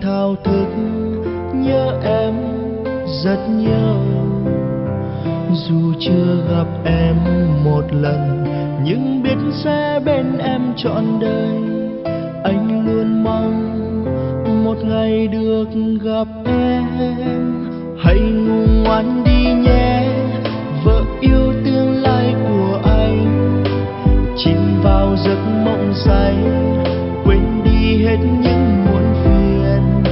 thao thức nhớ em rất nhiều. Dù chưa gặp em một lần nhưng biết sẽ bên em trọn đời. Anh luôn mong một ngày được gặp em. Hãy ngủ ngoan đi nhé, vợ yêu tương lai của anh. Chìm vào giấc mộng say, quên đi hết những muộn phiền.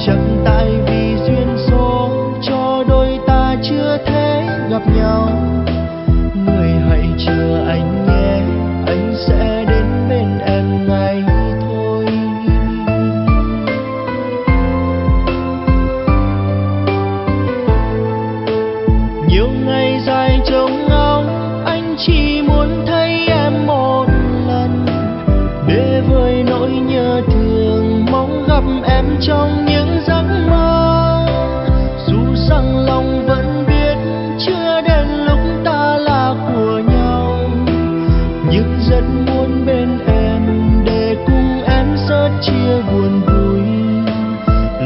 Chẳng tại vì duyên số cho đôi ta chưa thể gặp nhau. Người hãy chờ anh nhé, anh sẽ đến bên em ngay thôi. Nhiều ngày dài trông ngóng, anh chỉ muốn thấy em một lần, để vơi nỗi nhớ thương mong gặp em trong những giấc mơ. Dù rằng lòng vẫn biết chưa đến lúc ta là của nhau, nhưng rất muốn bên em để cùng em sớt chia buồn vui.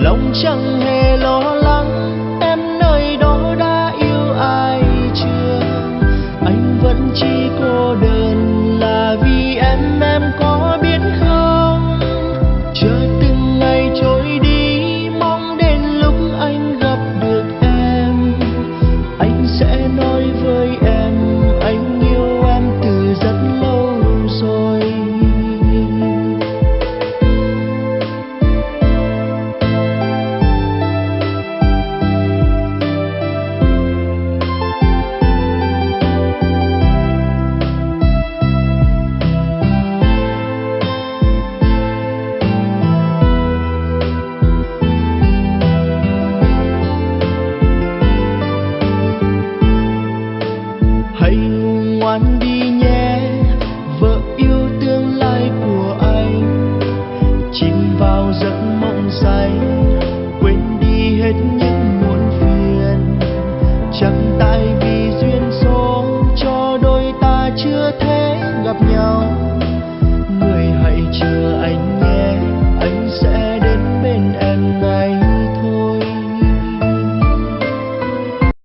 Lòng chẳng hề lo lắng em nơi đó đã yêu ai chưa. Anh vẫn chỉ cô đơn là vì em